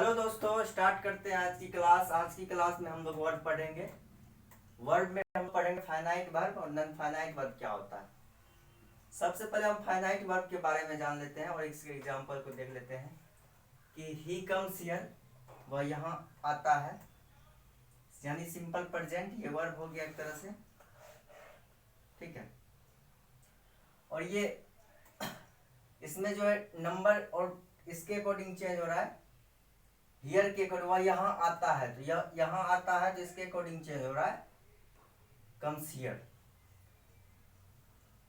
Hello दोस्तों, start करते हैं आज की क्लास। आज की क्लास में हम लोग वर्ड पढ़ेंगे। वर्ड में हम पढ़ेंगे फाइनाइट वर्ब और नॉन फाइनाइट वर्ब क्या होता है। सबसे पहले हम फाइनाइट वर्ब के बारे में जान लेते हैं और इसके एग्जांपल को देख लेते हैं कि ही कम्स हियर, वह यहाँ आता है, यानी सिंपल प्रेजेंट ये वर्ब हो गया एक तरह से। ठीक है, और ये इसमें जो है नंबर और इसके अकॉर्डिंग चेंज हो रहा है। हियर के अकॉर्डिंग वह यहाँ आता है, तो यहाँ आता है तो इसके अकॉर्डिंग चेंज हो रहा है, कम्स हियर।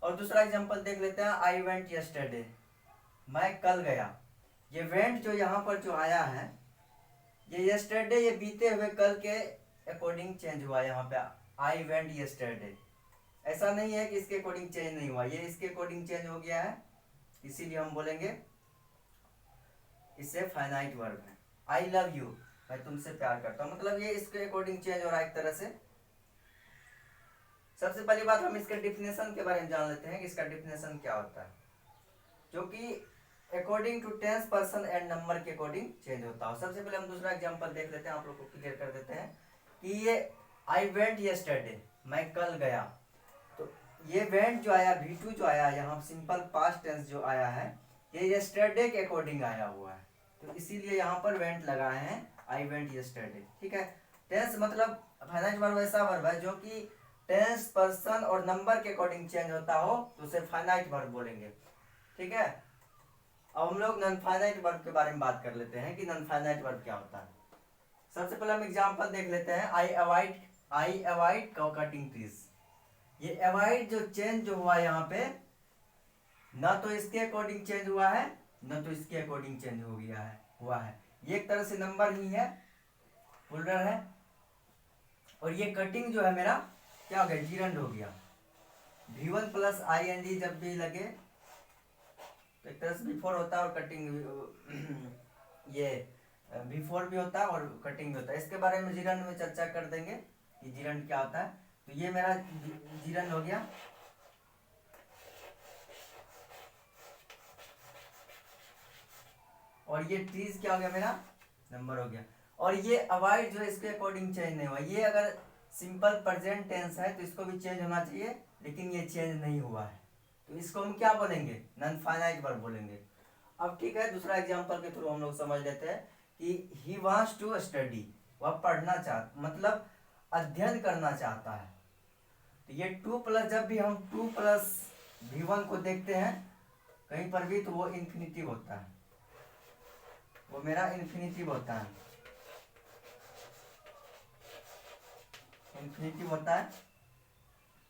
और दूसरा एग्जांपल देख लेते हैं, आई वेंट यस्टरडे, मैं कल गया। ये वेंट जो यहाँ पर जो आया है, ये यस्टरडे ये बीते हुए कल के अकॉर्डिंग चेंज हुआ यहाँ पे, आई वेंट यस्टरडे। ऐसा नहीं है कि इसके अकॉर्डिंग चेंज नहीं हुआ, ये इसके अकॉर्डिंग चेंज हो गया है, इसीलिए हम बोलेंगे इससे फाइनाइट वर्ब है। आई लव यू, मैं तुमसे प्यार करता हूँ, मतलब ये इसके अकॉर्डिंग चेंज हो रहा है एक तरह से। सबसे पहली बात हम इसके डिफिनेशन के बारे में जान लेते हैं कि इसका डिफिनेशन क्या होता है, जो कि according to tense, person and number के अकॉर्डिंग चेंज होता है। सबसे पहले हम दूसरा एग्जांपल देख लेते हैं, आप लोग को क्लियर कर देते हैं कि ये आई वेंट यस्टरडे, मैं कल गया। तो ये वेंट जो आया, V2 जो आया यहाँ सिंपल पास्ट टेंस जो आया है, ये यस्टरडे के अकॉर्डिंग आया हुआ है, तो इसीलिए यहाँ पर वेंट लगाए हैं, आई वेंट यस्टरडे। ठीक है, टेंस मतलब फाइनाइट वर्ब ऐसा वर्ब है जो कि टेंस, पर्सन और नंबर के अकॉर्डिंग चेंज होता हो तो उसे फाइनाइट वर्ब बोलेंगे। ठीक है, अब हम लोग नॉन फाइनाइट वर्ब के बारे में बात कर लेते हैं कि नॉन फाइनाइट वर्ब क्या होता है। सबसे पहले हम एग्जांपल देख लेते हैं, आई अवॉइड कटिंग ट्रीज। ये अवॉइड जो चेंज जो हुआ यहाँ पे, ना तो इसके अकॉर्डिंग चेंज हुआ है, ना तो इसके अकॉर्डिंग चेंज हो गया है हुआ है। ये एक तरह से नंबर ही है, पुलर है, और ये कटिंग जो है मेरा क्या हो गया, जीरंड हो गया। V1 प्लस ING जब भी लगे तो एक तरह से बिफोर होता है और कटिंग ये बिफोर भी होता है और कटिंग भी होता है। इसके बारे में जीरंड में चर्चा कर देंगे कि जीरंड क्या होता है। तो ये मेरा जीरंड हो गया, और ये ट्रीज क्या हो गया, मेरा नंबर हो गया। और ये अवॉइड जो इसके अकॉर्डिंग चेंज नहीं हुआ, ये अगर सिंपल प्रेजेंट टेंस है तो इसको भी चेंज होना चाहिए, लेकिन ये चेंज नहीं हुआ है, तो इसको हम क्या बोलेंगे, नॉन फाइनाइट वर्ब बोलेंगे। अब ठीक है, दूसरा एग्जांपल के थ्रू हम लोग समझ लेते हैं कि ही वांट्स टू स्टडी, वह पढ़ना चाहता, मतलब अध्ययन करना चाहता है। तो ये टू प्लस, जब भी हम 2 + V1 को देखते हैं कहीं पर भी, तो वो इन्फिनिटिव होता है, वो मेरा इन्फिनिटिव होता है, इन्फिनिटिव होता है।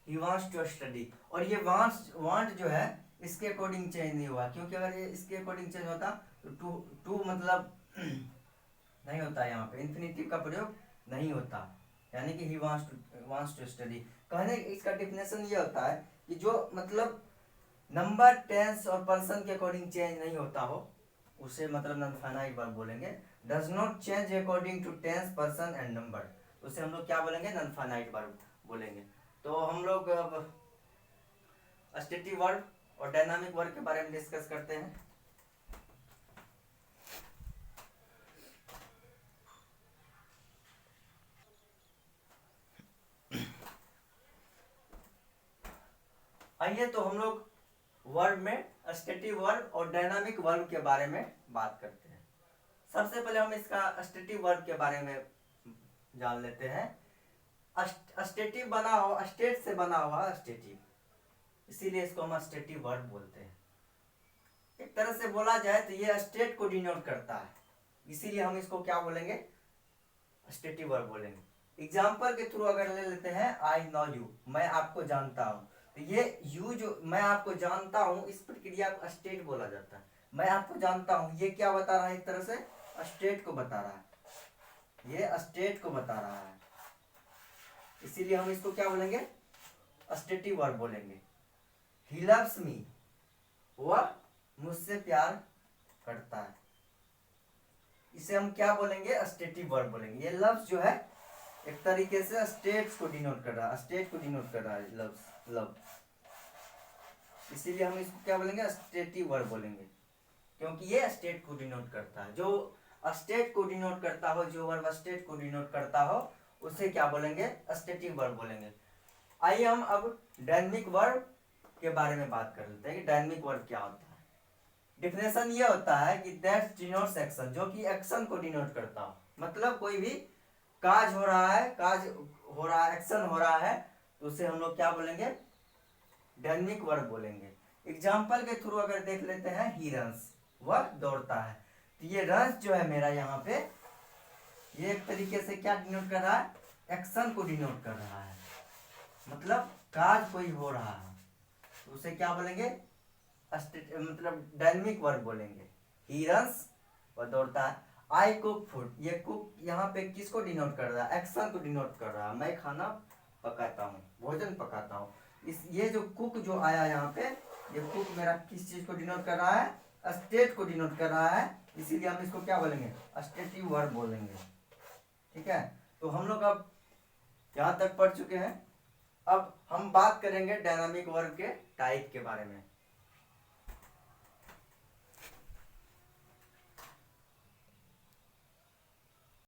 ही वांट्स टू स्टडी, और ये वांट जो है इसके अकॉर्डिंग चेंज नहीं हुआ, क्योंकि अगर ये इसके अकॉर्डिंग चेंज होता तो टू मतलब नहीं होता, यहाँ पे इन्फिनिटिव का प्रयोग नहीं होता, यानी कि ही वांट्स टू स्टडी। कहने इसका डिफिनेशन ये होता है कि जो मतलब नंबर, टेंस और पर्सन के अकॉर्डिंग चेंज नहीं होता हो, उसे मतलब नॉन फाइनाइट वर्ब बोलेंगे। Does not change according to tense, person and number, उसे हम लोग क्या बोलेंगे, नॉन फाइनाइट वर्ब बोलेंगे। तो हम लोग अब स्टेटिव वर्ब और डायनामिक वर्ब के बारे में डिस्कस करते हैं। आइए तो हम लोग वर्ब में स्टेटिव वर्ब और डायनामिक वर्ब के बारे में बात करते हैं। सबसे पहले हम इसका स्टेटिव वर्ब के बारे में जान लेते हैं। स्टेटिव बना हो, स्टेट से बना हुआ स्टेटिव, इसीलिए इसको हम स्टेटिव वर्ब बोलते हैं। एक तरह से बोला जाए तो ये स्टेट को डिनोट करता है, इसीलिए हम इसको क्या बोलेंगे, स्टेटिव वर्ब बोलेंगे। एग्जाम्पल के थ्रू अगर ले लेते हैं, आई नो यू, मैं आपको जानता हूँ, तो ये यू जो मैं आपको जानता हूँ, इस प्रक्रिया को स्टेट बोला जाता है। मैं आपको जानता हूँ, ये क्या बता रहा है, एक तरह से स्टेट को बता रहा है, ये स्टेट को बता रहा है, इसीलिए हम इसको क्या बोलेंगे, स्टेटिव वर्ब बोलेंगे। ही लव्स मी, वह मुझसे प्यार करता है, इसे हम क्या बोलेंगे, स्टेटिव वर्ब बोलेंगे। ये लव्स जो है एक तरीके से स्टेट्स को डिनोट कर रहा है, स्टेट को डिनोट कर रहा है लव्स, लव, इसीलिए हम इसको क्या बोलेंगे, स्टेटिव वर्ब बोलेंगे, क्योंकि ये स्टेट को डिनोट करता है। जो स्टेट को डिनोट करता हो, जो वर्ब स्टेट को डिनोट करता हो उसे क्या बोलेंगे, स्टैटिक वर्ब बोलेंगे। आइए हम अब डायनेमिक वर्ब के बारे में बात कर लेते हैं कि डायनेमिक वर्ब क्या होता है। डिफिनेशन ये होता है कि दैट डिनोट्स एक्शन, जो कि एक्शन को डिनोट करता हो, मतलब कोई भी काज हो रहा है, एक्शन हो रहा है, तो उसे हम लोग क्या बोलेंगे, डायनेमिक वर्ब बोलेंगे। एग्जाम्पल के थ्रू अगर देख लेते हैं, ही रन्स, वह दौड़ता है, तो ये रन्स जो है मेरा यहाँ पे, ये एक तरीके से क्या डिनोट कर रहा है, एक्शन को डिनोट कर रहा है, मतलब काज कोई हो रहा है, तो उसे क्या बोलेंगे, मतलब डायनेमिक वर्ब बोलेंगे। ही रन्स, वह दौड़ता है। आई कुक फूड, ये कुक यहाँ पे किसको डिनोट कर रहा है, एक्शन को डिनोट कर रहा है, मैं खाना पकाता हूँ, भोजन पकाता हूँ। ये जो कुक जो आया यहाँ पे, ये कुक मेरा किस चीज को डिनोट कर रहा है, स्टेट को डिनोट कर रहा है, इसीलिए हम इसको क्या बोलेंगे, स्टेटिव वर्ब बोलेंगे। ठीक है, तो हम लोग अब यहाँ तक पढ़ चुके हैं। अब हम बात करेंगे डायनामिक वर्ब के टाइप के बारे में।